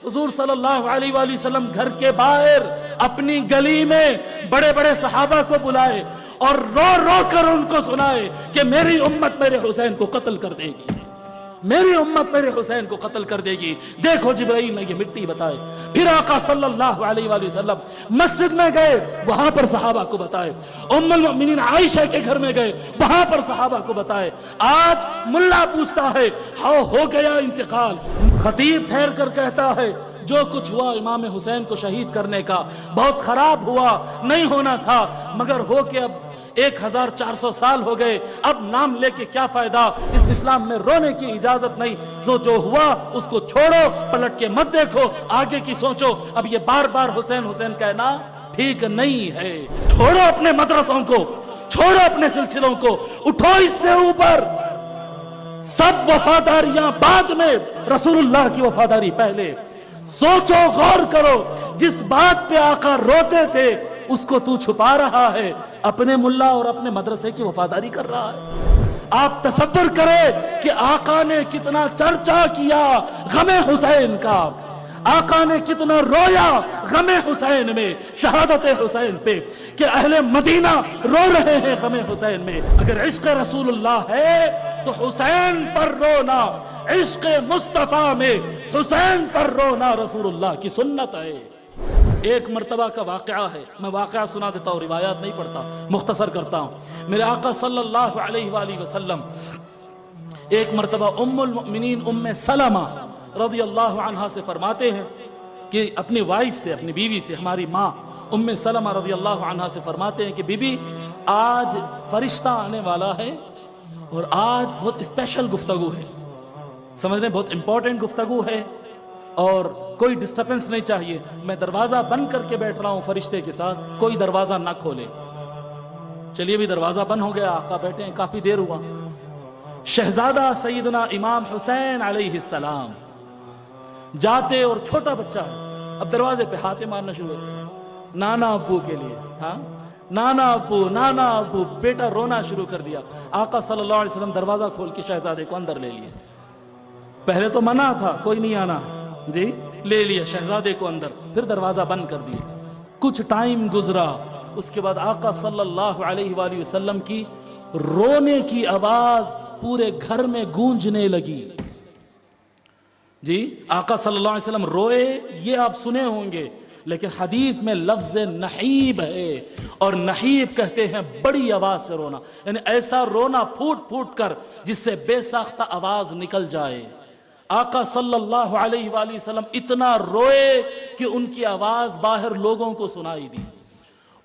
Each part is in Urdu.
حضور صلی اللہ علیہ وآلہ وسلم گھر کے باہر اپنی گلی میں بڑے بڑے صحابہ کو بلائے اور رو رو کر ان کو سنائے کہ میری امت میرے حسین کو قتل کر دے گی، میری امت میرے حسین کو قتل کر دے گی، دیکھو جبرائیل نے یہ مٹی بتائے۔ پھر آقا صلی اللہ علیہ وآلہ وسلم مسجد میں گئے، وہاں پر صحابہ کو بتائے۔ ام المؤمنین عائشہ کے گھر میں گئے، وہاں پر صحابہ کو بتائے۔ آج ملا پوچھتا ہے ہو گیا انتقال، خطیب ٹھہر کر کہتا ہے جو کچھ ہوا امام حسین کو شہید کرنے کا بہت خراب ہوا، نہیں ہونا تھا، مگر ہو کے اب 1400 سال ہو گئے، اب نام لے کے کیا فائدہ، اس اسلام میں رونے کی اجازت نہیں، جو ہوا اس کو چھوڑو، پلٹ کے مت دیکھو، آگے کی سوچو۔ اب یہ بار بار حسین حسین کہنا ٹھیک نہیں ہے۔ چھوڑو اپنے مدرسوں کو، چھوڑو اپنے سلسلوں کو، اٹھو اس سے اوپر۔ سب وفاداریاں بعد میں، رسول اللہ کی وفاداری پہلے۔ سوچو، غور کرو، جس بات پہ آقا روتے تھے اس کو تو چھپا رہا ہے، اپنے ملا اور اپنے مدرسے کی وفاداری کر رہا ہے۔ آپ تصور کریں کہ آقا نے کتنا چرچا کیا غم حسین کا، آقا نے کتنا رویا غم حسین میں، شہادت حسین پہ، کہ اہل مدینہ رو رہے ہیں غم حسین میں۔ اگر عشق رسول اللہ ہے تو حسین پر رونا، عشق مصطفیٰ میں حسین پر رونا رسول اللہ کی سنت ہے۔ ایک مرتبہ کا واقعہ ہے، میں واقعہ سنا دیتا ہوں، روایات نہیں پڑھتا، مختصر کرتا ہوں۔ میرے آقا صلی اللہ علیہ وآلہ وسلم ایک مرتبہ ام المؤمنین ام سلمہ رضی اللہ عنہا سے فرماتے ہیں کہ اپنی وائف سے، اپنی بیوی سے، ہماری ماں ام سلمہ رضی اللہ عنہا سے فرماتے ہیں کہ بی بی آج فرشتہ آنے والا ہے اور آج بہت اسپیشل گفتگو ہے، سمجھ رہے ہیں، بہت امپورٹنٹ گفتگو ہے اور کوئی ڈسٹربنس نہیں چاہیے، میں دروازہ بند کر کے بیٹھ رہا ہوں فرشتے کے ساتھ، کوئی دروازہ نہ کھولے۔ چلیے بھی دروازہ بند ہو گیا، آقا بیٹھے ہیں، کافی دیر ہوا۔ شہزادہ سیدنا امام حسین علیہ السلام جاتے، اور چھوٹا بچہ ہے، اب دروازے پہ ہاتھ مارنا شروع ہوتا، نانا ابو کے لیے، ہاں نانا ابو نانا ابو، بیٹا رونا شروع کر دیا۔ آقا صلی اللہ علیہ وسلم دروازہ کھول کے شہزادے کو اندر لے لیے۔ پہلے تو منع تھا، کوئی نہیں آنا، جی لے لیا شہزادے کو اندر، پھر دروازہ بند کر دیا۔ کچھ ٹائم گزرا، اس کے بعد آقا صلی اللہ علیہ وآلہ وسلم کی رونے کی آواز پورے گھر میں گونجنے لگی۔ جی آقا صلی اللہ علیہ وسلم روئے، یہ آپ سنے ہوں گے، لیکن حدیث میں لفظ نحیب ہے، اور نحیب کہتے ہیں بڑی آواز سے رونا، یعنی ایسا رونا پھوٹ پھوٹ کر جس سے بے ساختہ آواز نکل جائے۔ آقا صلی اللہ علیہ وآلہ وسلم اتنا روئے کہ ان کی آواز باہر لوگوں کو سنائی دی۔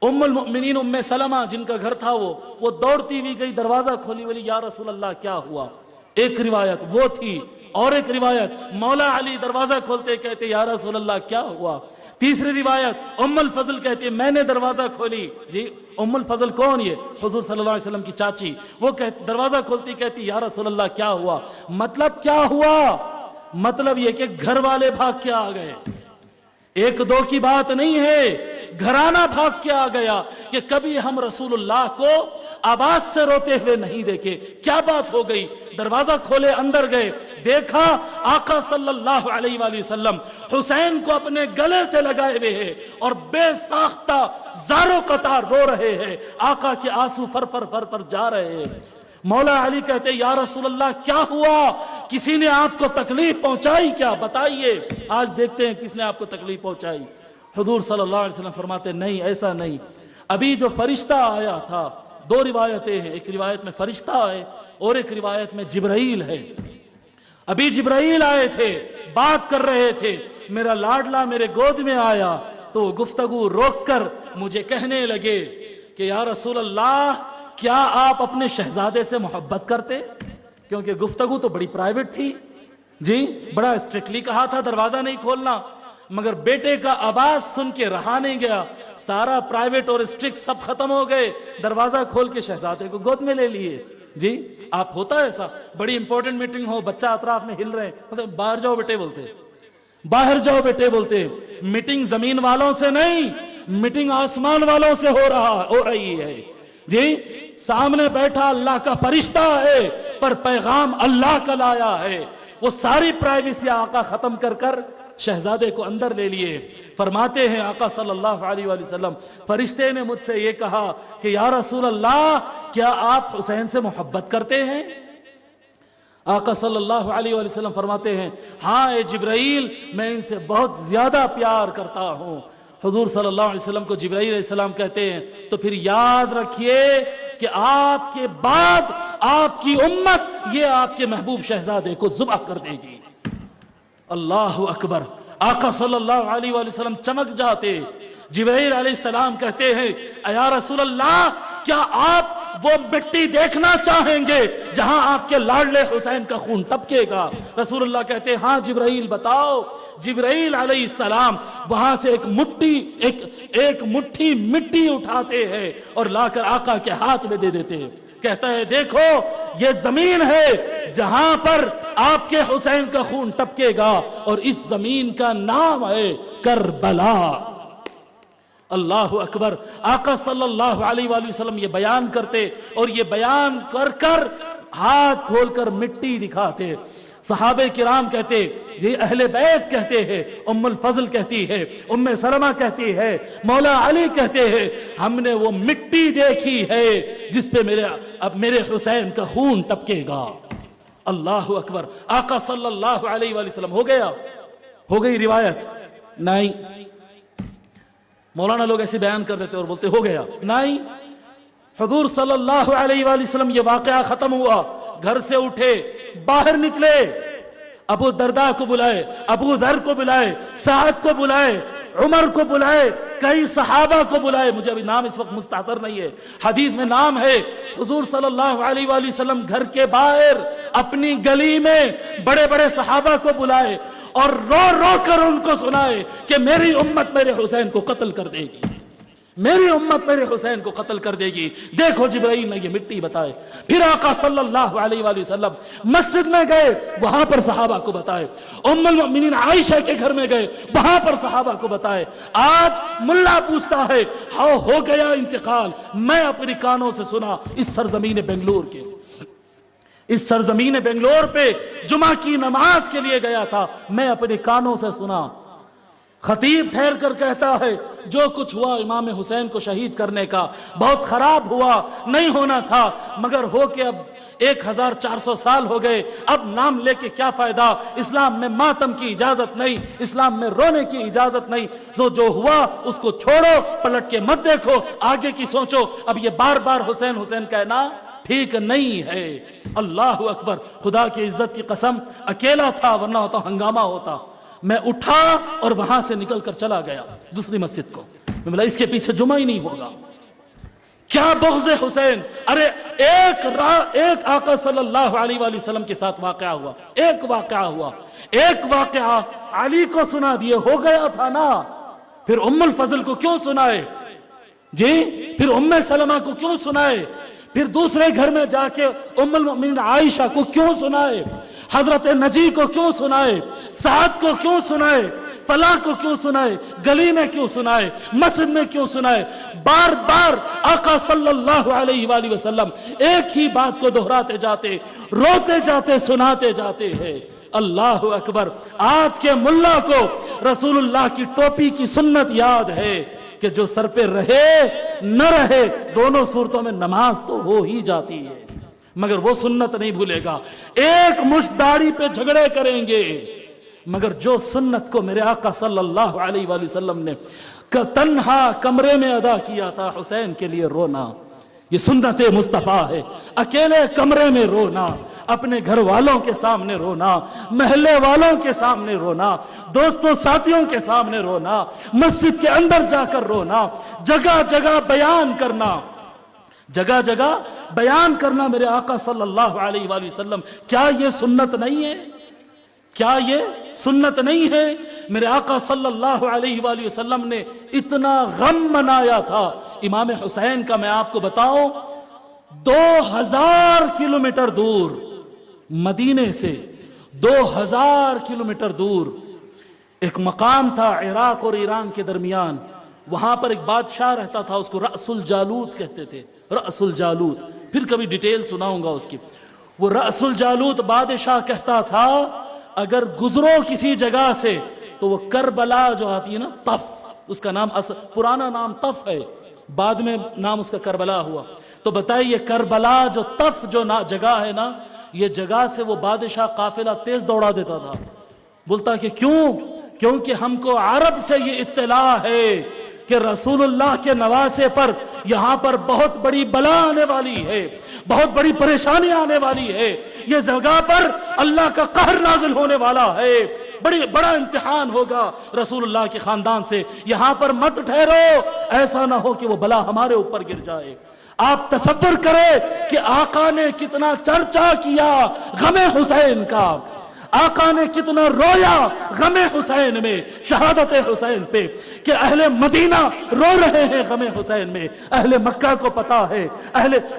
ام المؤمنین ام سلمہ جن کا گھر تھا وہ دوڑتی ہوئی گئی، دروازہ کھولی، بولی یا رسول اللہ کیا ہوا؟ ایک روایت وہ تھی، اور ایک روایت مولا علی دروازہ کھولتے کہتے یا رسول اللہ کیا ہوا؟ تیسری روایت ام الفضل کہتے میں نے دروازہ کھولی۔ جی ام الفضل کون؟ یہ حضور صلی اللہ علیہ وسلم کی چاچی، وہ دروازہ کھولتی کہتی یا رسول اللہ کیا ہوا؟ مطلب کیا ہوا؟ مطلب یہ کہ گھر والے بھاگ کے آ گئے، ایک دو کی بات نہیں ہے، گھرانہ بھاگ کے آ گیا کہ کبھی ہم رسول اللہ کو آواز سے روتے ہوئے نہیں دیکھے، کیا بات ہو گئی؟ دروازہ کھولے، اندر گئے، دیکھا آقا صلی اللہ علیہ وآلہ وسلم حسین کو اپنے گلے سے لگائے ہوئے ہیں اور بے ساختہ زاروں قطار رو رہے ہیں، آقا کے آنسو فر فر فر فر جا رہے ہیں۔ مولا علی کہتے یا رسول اللہ کیا ہوا؟ کسی نے آپ کو تکلیف پہنچائی کیا؟ بتائیے، آج دیکھتے ہیں کس نے آپ کو تکلیف پہنچائی۔ حضور صلی اللہ علیہ وسلم فرماتے نہیں، ایسا نہیں، ابھی جو فرشتہ آیا تھا، دو روایتیں ہیں، ایک روایت میں فرشتہ ہے اور ایک روایت میں جبرائیل ہے۔ ابھی جبرائیل آئے تھے، بات کر رہے تھے، میرا لاڈلا میرے گود میں آیا تو وہ گفتگو روک کر مجھے کہنے لگے کہ یا رسول اللہ کیا آپ اپنے شہزادے سے محبت کرتے؟ کیونکہ گفتگو تو بڑی پرائیویٹ تھی، جی بڑا اسٹرکٹلی کہا تھا دروازہ نہیں کھولنا، مگر بیٹے کا آواز سن کے رہا نہیں گیا، سارا پرائیویٹ اور اسٹرکٹ سب ختم ہو گئے، دروازہ کھول کے شہزادے کو گود میں لے لیے۔ جی آپ ہوتا ہے ایسا، بڑی امپورٹنٹ میٹنگ ہو، بچہ اطراف میں ہل رہے ہیں، باہر جاؤ بیٹے بولتے، باہر جاؤ بیٹے بولتے، میٹنگ زمین والوں سے نہیں، میٹنگ آسمان والوں سے ہو رہی ہے۔ جی سامنے بیٹھا اللہ کا فرشتہ ہے پر پیغام اللہ کا لایا ہے، وہ ساری پرائیویسی آقا ختم کر کر شہزادے کو اندر لے لیے. فرماتے ہیں آقا صلی اللہ علیہ وآلہ وسلم فرشتے نے مجھ سے یہ کہا کہ یا رسول اللہ کیا آپ حسین سے محبت کرتے ہیں؟ آقا صلی اللہ علیہ وآلہ وسلم فرماتے ہیں ہاں اے جبرائیل میں ان سے بہت زیادہ پیار کرتا ہوں. حضور صلی اللہ علیہ وسلم کو جبرائیل علیہ السلام کہتے ہیں تو پھر یاد رکھیے کہ آپ کے بعد آپ کی امت یہ آپ کے محبوب شہزادے کو ذبح کر دے گی. اللہ اکبر. آقا صلی اللہ علیہ وآلہ وسلم چمک جاتے. جبرائیل علیہ السلام کہتے ہیں یا رسول اللہ کیا آپ وہ مٹی دیکھنا چاہیں گے جہاں آپ کے لاڈلے حسین کا خون ٹپکے گا؟ رسول اللہ کہتے ہیں ہاں جبرائیل بتاؤ. جبرائیل علیہ السلام وہاں سے ایک مٹھی مٹی اٹھاتے ہیں اور لا کر آقا کے ہاتھ میں دے دیتے ہیں. کہتا ہے دیکھو یہ زمین ہے جہاں پر آپ کے حسین کا خون ٹپکے گا اور اس زمین کا نام ہے کربلا. اللہ اکبر. آقا صلی اللہ علیہ وآلہ وسلم یہ بیان کرتے اور یہ بیان کر ہاتھ کھول کر مٹی دکھاتے. صحابہ کرام کہتے یہ اہل بیت کہتے ہیں, ام الفضل کہتی ہے, ام سلمہ کہتی ہے, مولا علی کہتے ہیں ہم نے وہ مٹی دیکھی ہے جس پہ میرے حسین کا خون ٹپکے گا. اللہ اکبر. آقا صلی اللہ علیہ وآلہ وسلم ہو گئی روایت نہیں. مولانا لوگ ایسے بیان کر دیتے اور بولتے ہو گیا نہیں. حضور صلی اللہ علیہ وآلہ وسلم یہ واقعہ ختم ہوا, گھر سے اٹھے, باہر نکلے, ابو درداء کو بلائے, ابو ذر کو بلائے, سعد کو بلائے, عمر کو بلائے, کئی صحابہ کو بلائے. مجھے ابھی نام اس وقت مستحضر نہیں ہے, حدیث میں نام ہے. حضور صلی اللہ علیہ وآلہ وسلم گھر کے باہر اپنی گلی میں بڑے بڑے صحابہ کو بلائے اور رو رو کر ان کو سنائے کہ میری امت میرے حسین کو قتل کر دے گی, میری امت میرے حسین کو قتل کر دے گی. دیکھو جبرائیل نے یہ مٹی بتائے. پھر آقا صلی اللہ علیہ وآلہ وسلم مسجد میں گئے, وہاں پر صحابہ کو بتائے. ام المؤمنین عائشہ کے گھر میں گئے, وہاں پر صحابہ کو بتائے. آج ملا پوچھتا ہے ہو گیا انتقال, میں اپنی کانوں سے سنا اس سرزمین بنگلور کے, اس سرزمین بنگلور پہ جمعہ کی نماز کے لیے گیا تھا, میں اپنے کانوں سے سنا. خطیب ٹھہر کر کہتا ہے جو کچھ ہوا امام حسین کو شہید کرنے کا بہت خراب ہوا, نہیں ہونا تھا, مگر ہو کے اب 1400 سال ہو گئے, اب نام لے کے کیا فائدہ. اسلام میں ماتم کی اجازت نہیں, اسلام میں رونے کی اجازت نہیں. جو ہوا اس کو چھوڑو, پلٹ کے مت دیکھو, آگے کی سوچو. اب یہ بار بار حسین حسین کہنا ٹھیک نہیں ہے. اللہ اکبر. خدا کی عزت کی قسم اکیلا تھا ورنہ ہوتا ہنگامہ ہوتا. میں اٹھا اور وہاں سے نکل کر چلا گیا دوسری مسجد کو. میں بولا اس کے پیچھے جمعہ ہی نہیں ہوگا. کیا بغض حسین. ارے ایک آقا صلی اللہ علیہ وآلہ وسلم کے ساتھ واقعہ ہوا, ایک واقعہ علی کو سنا دیے, ہو گیا تھا نا. پھر ام الفضل کو کیوں سنائے جی, پھر ام سلمہ کو کیوں سنائے, پھر دوسرے گھر میں جا کے ام المؤمنین عائشہ کو کیوں سنائے, حضرت نجی کو کیوں سنائے, سعد کو کیوں سنائے, فلاں کو کیوں سنائے, گلی میں کیوں سنائے, مسجد میں کیوں سنائے. بار بار آقا صلی اللہ علیہ وآلہ وسلم ایک ہی بات کو دہراتے جاتے, روتے جاتے, سناتے جاتے ہیں. اللہ اکبر. آج کے ملا کو رسول اللہ کی ٹوپی کی سنت یاد ہے کہ جو سر پہ رہے نہ رہے دونوں صورتوں میں نماز تو ہو ہی جاتی ہے, مگر وہ سنت نہیں بھولے گا. ایک مشت داڑھی پہ جھگڑے کریں گے, مگر جو سنت کو میرے آقا صلی اللہ علیہ وآلہ وسلم نے تنہا کمرے میں ادا کیا تھا, حسین کے لیے رونا, یہ سنت مصطفیٰ ہے. اکیلے کمرے میں رونا, اپنے گھر والوں کے سامنے رونا, محلے والوں کے سامنے رونا, دوستوں ساتھیوں کے سامنے رونا, مسجد کے اندر جا کر رونا, جگہ جگہ بیان کرنا, جگہ جگہ بیان کرنا میرے آقا صلی اللہ علیہ وآلہ وسلم. کیا یہ سنت نہیں ہے, کیا یہ سنت نہیں ہے. میرے آقا صلی اللہ علیہ وآلہ وسلم نے اتنا غم منایا تھا امام حسین کا. میں آپ کو بتاؤں 2000 کلومیٹر دور, مدینے سے 2000 کلومیٹر دور ایک مقام تھا عراق اور ایران کے درمیان. وہاں پر ایک بادشاہ رہتا تھا, اس کو رأس الجالوت کہتے تھے. رأس الجالوت, پھر کبھی ڈیٹیل سناؤں گا اس کی. وہ رأس الجالوت بادشاہ کہتا تھا اگر گزرو کسی جگہ سے تو وہ کربلا جو آتی ہے نا، تف، اس کا نام پرانا نام تف ہے، بعد میں نام اس کا کربلا ہوا. تو بتائیے یہ کربلا جو تف جو جگہ ہے نا، یہ جگہ سے وہ بادشاہ قافلہ تیز دوڑا دیتا تھا. بولتا کہ کیوں؟ کیونکہ ہم کو عرب سے یہ اطلاع ہے کہ رسول اللہ کے نواسے پر یہاں پر بہت بڑی بلا آنے والی ہے، بہت بڑی پریشانی آنے والی ہے، یہ جگہ پر اللہ کا قہر نازل ہونے والا ہے، بڑا امتحان ہوگا رسول اللہ کے خاندان سے، یہاں پر مت ٹھہرو، ایسا نہ ہو کہ وہ بلا ہمارے اوپر گر جائے. آپ تصور کریں کہ آقا نے کتنا چرچا کیا غم حسین کا، آقا نے کتنا رویا غم حسین میں، شہادت حسین پہ، کہ اہل مدینہ رو رہے ہیں غم حسین میں. اہل مکہ کو پتا ہے،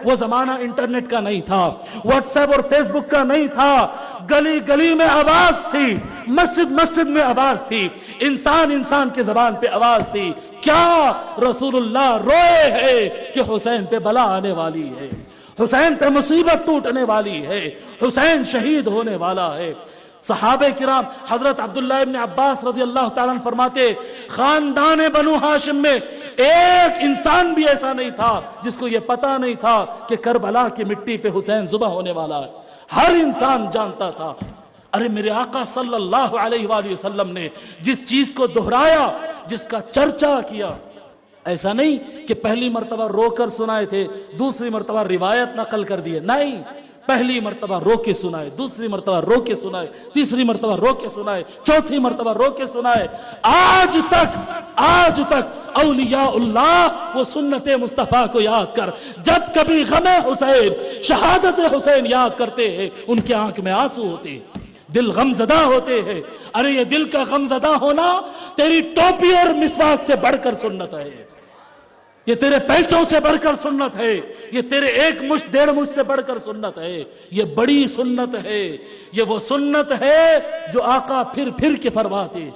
وہ زمانہ انٹرنیٹ کا نہیں تھا، واٹس ایپ اور فیس بک کا نہیں تھا، گلی گلی میں آواز تھی، مسجد مسجد میں آواز تھی، انسان کے زبان پہ آواز تھی. کیا رسول اللہ روئے ہیں کہ حسین پہ بلا آنے والی ہے، حسین پہ مصیبت ٹوٹنے والی ہے، حسین شہید ہونے والا ہے. صحابہ کرام حضرت عبداللہ ابن عباس رضی اللہ تعالیٰ عنہ فرماتے خاندان بنو ہاشم میں ایک انسان بھی ایسا نہیں تھا جس کو یہ پتا نہیں تھا کہ کربلا کی مٹی پہ حسین ذبح ہونے والا ہے. ہر انسان جانتا تھا. ارے میرے آقا صلی اللہ علیہ وآلہ وسلم نے جس چیز کو دہرایا، جس کا چرچا کیا، ایسا نہیں کہ پہلی مرتبہ رو کر سنائے تھے، دوسری مرتبہ روایت نقل کر دیے، نہیں، پہلی مرتبہ رو کے سنائے، دوسری مرتبہ رو کے سنائے، تیسری مرتبہ رو کے سنائے، چوتھی مرتبہ رو کے سنائے. آج تک اولیاء اللہ وہ سنت مصطفیٰ کو یاد کر جب کبھی غم حسین، شہادت حسین یاد کرتے ہیں، ان کے آنکھ میں آنسو ہوتے ہیں، دل غم زدہ ہوتے ہیں. ارے یہ دل کا غم زدہ ہونا تیری ٹوپی اور مسواک سے بڑھ کر سنت ہے، یہ تیرے پیچوں سے بڑھ کر سنت ہے، یہ تیرے ایک مشت ڈیڑھ مشت سے بڑھ کر سنت ہے. یہ بڑی سنت ہے، یہ وہ سنت ہے جو آقا پھر کے فرماتے.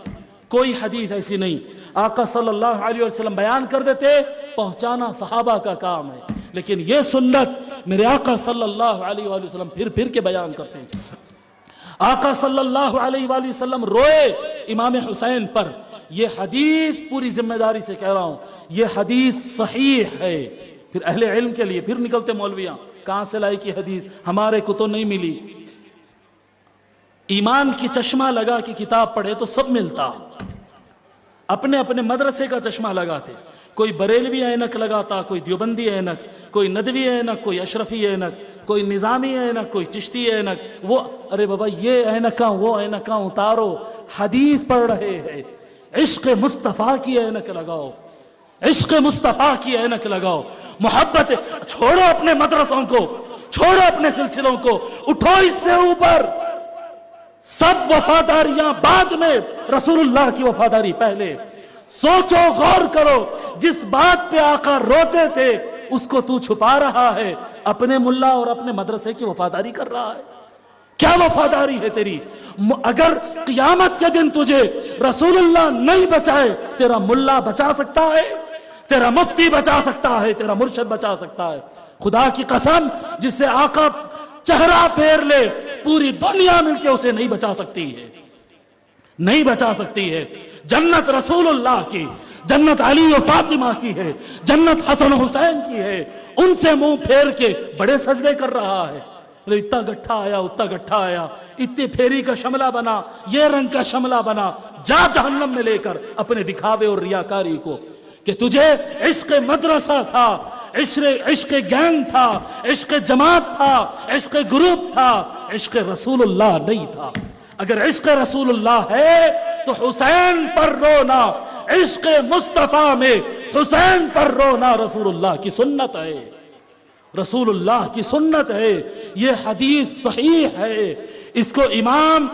کوئی حدیث ایسی نہیں، آقا صلی اللہ علیہ وسلم بیان کر دیتے، پہنچانا صحابہ کا کام ہے. لیکن یہ سنت میرے آقا صلی اللہ علیہ وسلم پھر کے بیان کرتے ہیں. آقا صلی اللہ علیہ وآلہ وسلم روئے امام حسین پر. یہ حدیث پوری ذمہ داری سے کہہ رہا ہوں، یہ حدیث صحیح ہے. پھر اہل علم کے لیے پھر نکلتے مولویاں، کہاں سے لائی کی حدیث، ہمارے کو تو نہیں ملی. ایمان کی چشمہ لگا کے کتاب پڑھے تو سب ملتا. اپنے اپنے مدرسے کا چشمہ لگاتے، کوئی بریلوی اینک لگاتا، کوئی دیوبندی اینک، کوئی ندوی اینک، کوئی اشرفی اینک، کوئی نظامی اینک، کوئی چشتی اینک. وہ ارے بابا یہ اینکاں وہ اینکاں اتارو، حدیث پڑھ رہے ہیں. عشق مصطفیٰ کی اینک لگاؤ، عشق مصطفیٰ کی اینک لگاؤ. محبت چھوڑو اپنے مدرسوں کو، چھوڑو اپنے سلسلوں کو، اٹھو اس سے اوپر. سب وفاداریاں بعد میں، رسول اللہ کی وفاداری پہلے. سوچو، غور کرو، جس بات پہ آقا روتے تھے اس کو تو چھپا رہا ہے، اپنے ملا اور اپنے مدرسے کی وفاداری کر رہا ہے. کیا وفاداری ہے تیری؟ اگر قیامت کے دن تجھے رسول اللہ نہیں بچائے، تیرا ملا بچا سکتا ہے، تیرا مفتی بچا سکتا ہے، تیرا مرشد بچا سکتا ہے. خدا کی قسم، جس سے آقا چہرہ پھیر لے، پوری دنیا مل کے اسے نہیں بچا سکتی ہے، نہیں بچا سکتی ہے. جنت رسول اللہ کی، جنت علی و فاطمہ کی ہے، جنت حسن حسین کی ہے. ان سے منہ پھیر کے بڑے سجدے کر رہا ہے. اتنا گٹھا آیا، اتنا گٹھا آیا، اتنے پھیری کا شملہ بنا، یہ رنگ کا شملہ بنا. جا جہنم میں لے کر اپنے دکھاوے اور ریاکاری کو، کہ تجھے عشق مدرسہ تھا، عشق گینگ تھا، عشق جماعت تھا، عشق گروپ تھا، عشق رسول اللہ نہیں تھا. اگر عشق رسول اللہ ہے تو حسین پر رونا، عشق مصطفیٰ میں حسین پر رونا رسول اللہ کی سنت ہے، رسول اللہ کی سنت ہے. یہ حدیث صحیح ہے. اس کو امام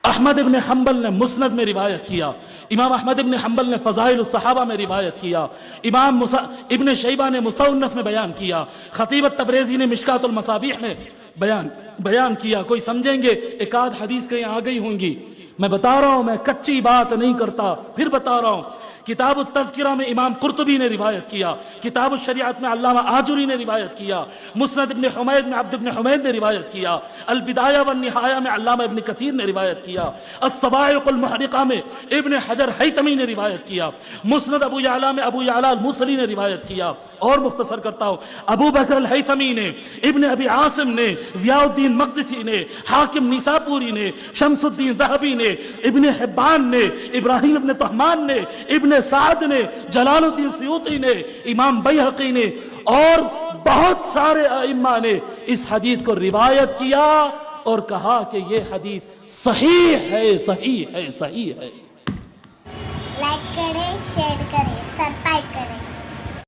احمد ابن حنبل نے مسند میں روایت کیا، امام احمد ابن حنبل نے فضائل الصحابہ میں روایت کیا، امام ابن شیبہ نے مصنف میں بیان کیا، خطیب التبریزی نے مشکات المصابیح میں بیان کیا. کوئی سمجھیں گے ایک آدھ حدیث کہیں آ گئی ہوں گی. میں بتا رہا ہوں، میں کچی بات نہیں کرتا، پھر بتا رہا ہوں کتاب التذکرہ میں امام قرطبی نے روایت کیا، کتاب الشریعت میں علامہ آجری نے روایت کیا، مسند ابن حمید میں عبد ابن حمید نے روایت کیا، البدایہ والنہایہ میں علامہ ابن کثیر نے روایت کیا، الصواعق المحرقہ میں ابن حجر حیتمی نے روایت کیا، مسند ابو یعلا میں ابو یعلا الموصلی نے روایت کیا، اور مختصر کرتا ہوں، ابو بکر الحیثمی نے، ابن ابی عاصم نے، ضیاء الدین مقدسی نے، حاکم نیسابوری نے، شمس الدین ذہبی نے، ابن حبان نے، ابراہیم ابن طہمان نے، ابن سعد نے، جلال الدین سیوطی نے، امام بیہقی نے، اور بہت سارے ائمہ نے اس حدیث کو روایت کیا اور کہا کہ یہ حدیث صحیح ہے، صحیح ہے، صحیح ہے۔ لائک کریں، شیئر کریں، سبسکرائب کریں۔